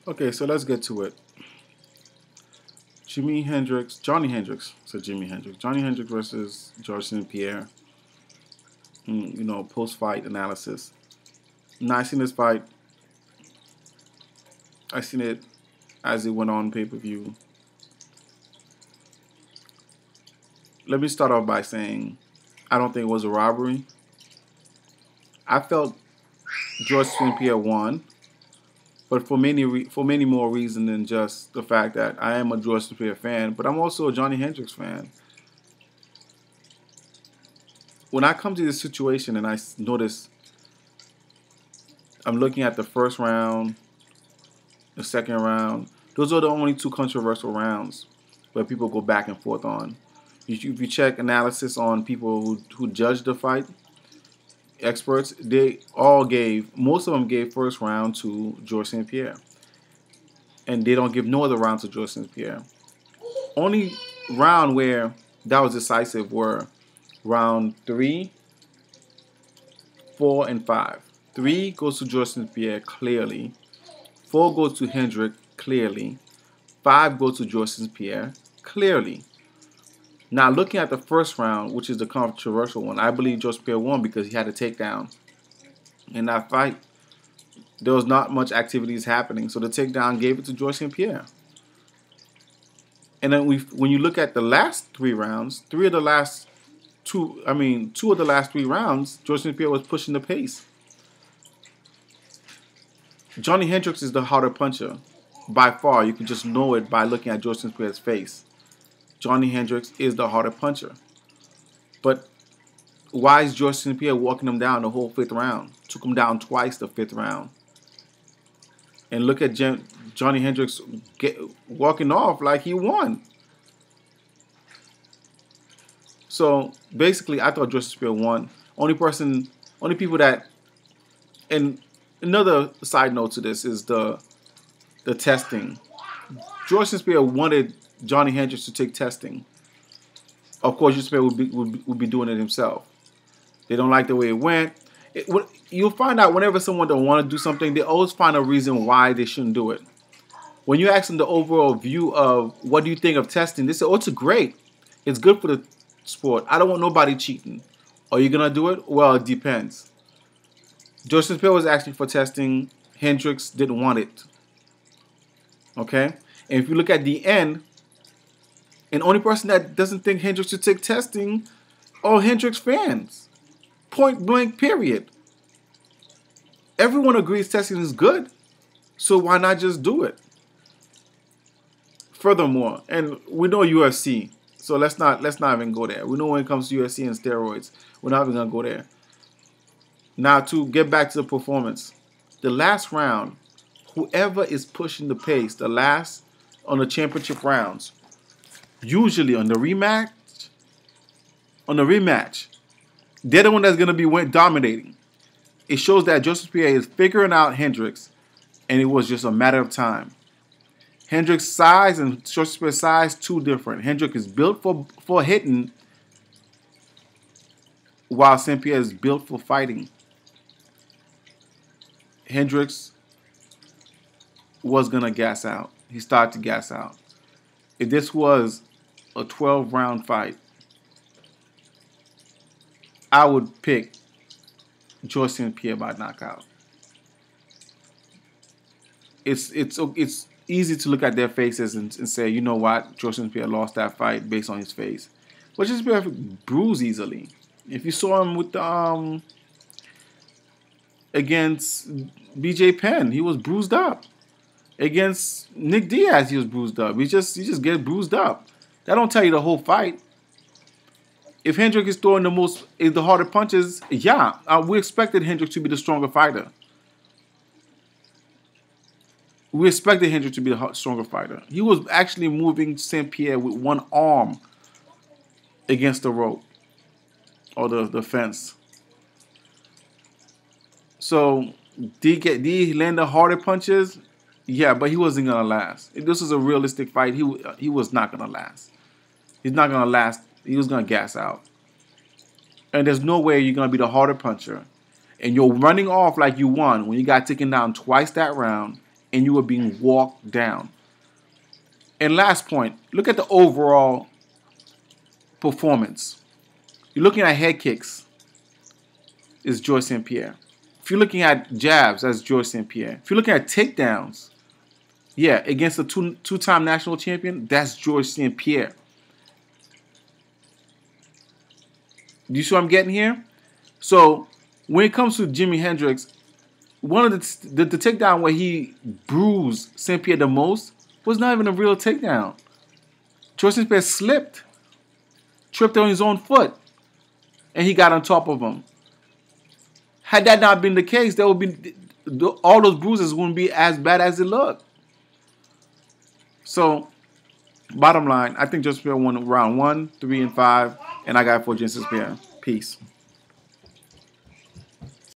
Okay, so let's get to it. Johnny Hendricks, so Jimi Hendrix, Johnny Hendricks versus George St-Pierre. Post-fight analysis. Now I seen this fight. I seen it as it went on pay-per-view. Let me start off by saying I don't think it was a robbery. I felt George St-Pierre won, but for many more reasons than just the fact that I am a George St-Pierre fan, but I'm also a Johnny Hendricks fan. When I come to this situation and I notice I'm looking at the first round, the second round, those are the only two controversial rounds where people go back and forth on. If you check analysis on people who judge the fight, experts, most of them gave first round to George St-Pierre. And they don't give no other round to George St-Pierre. Only round where that was decisive were round 3, 4, and 5. 3 goes to George St-Pierre clearly. 4 goes to Hendrick clearly. 5 goes to George St-Pierre clearly. Now, looking at the first round, which is the controversial one, I believe George St-Pierre won because he had a takedown. In that fight, there was not much activities happening, so the takedown gave it to George St-Pierre. And then when you look at the last 3 rounds, two of the last 3 rounds, George St-Pierre was pushing the pace. Johnny Hendricks is the harder puncher. By far, you can just know it by looking at George St-Pierre's face. Johnny Hendricks is the harder puncher. But why is George St-Pierre walking him down the whole 5th round? Took him down twice the 5th round. And look at Johnny Hendricks walking off like he won. So basically, I thought George St-Pierre won. Only people that, and another side note to this is the testing. George St-Pierre wanted Johnny Hendricks to take testing. Of course, George St-Pierre would be doing it himself. They don't like the way it went. You'll find out whenever someone don't want to do something, they always find a reason why they shouldn't do it. When you ask them the overall view of what do you think of testing, they say, oh, it's great. It's good for the sport. I don't want nobody cheating. Are you going to do it? Well, it depends. George St-Pierre was asking for testing. Hendricks didn't want it. Okay? And if you look at the end, and the only person that doesn't think Hendricks should take testing are Hendricks fans. Point blank, period. Everyone agrees testing is good, so why not just do it? Furthermore, and we know UFC, so let's not even go there. We know when it comes to UFC and steroids, we're not even gonna go there. Now to get back to the performance, the last round, whoever is pushing the pace, on the championship rounds, usually on the rematch, they're the one that's going to be dominating. It shows that Joseph Pierre is figuring out Hendricks, and it was just a matter of time. Hendricks' size and Joseph Pierre's size, too different. Hendricks is built for hitting, while St-Pierre is built for fighting. Hendricks was going to gas out. He started to gas out. If this was a 12-round fight, I would pick George St-Pierre by knockout. It's easy to look at their faces and say, you know what, George St-Pierre lost that fight based on his face. But George St-Pierre bruised easily. If you saw him with against BJ Penn, he was bruised up. Against Nick Diaz, he was bruised up. He just get bruised up. That don't tell you the whole fight. If Hendricks is throwing the harder punches, yeah, we expected Hendricks to be the stronger fighter. We expected Hendricks to be the stronger fighter. He was actually moving St-Pierre with one arm against the rope or the fence. So did he land the harder punches? Yeah, but he wasn't gonna last. If this was a realistic fight, he was not gonna last. He's not gonna last. He was gonna gas out. And there's no way you're gonna be the harder puncher, and you're running off like you won when you got taken down twice that round, and you were being walked down. And last point, look at the overall performance. You're looking at head kicks, is George St-Pierre. If you're looking at jabs, that's George St-Pierre. If you're looking at takedowns, yeah, against the two-time national champion, that's George St-Pierre. Do you see what I'm getting here? So when it comes to Jimi Hendrix, one of the takedown where he bruised St-Pierre the most was not even a real takedown. George St-Pierre slipped, tripped on his own foot, and he got on top of him. Had that not been the case, there would be all those bruises wouldn't be as bad as it looked. So, bottom line, I think George St-Pierre won round 1, 3, and 5, and I got it for St-Pierre. Peace.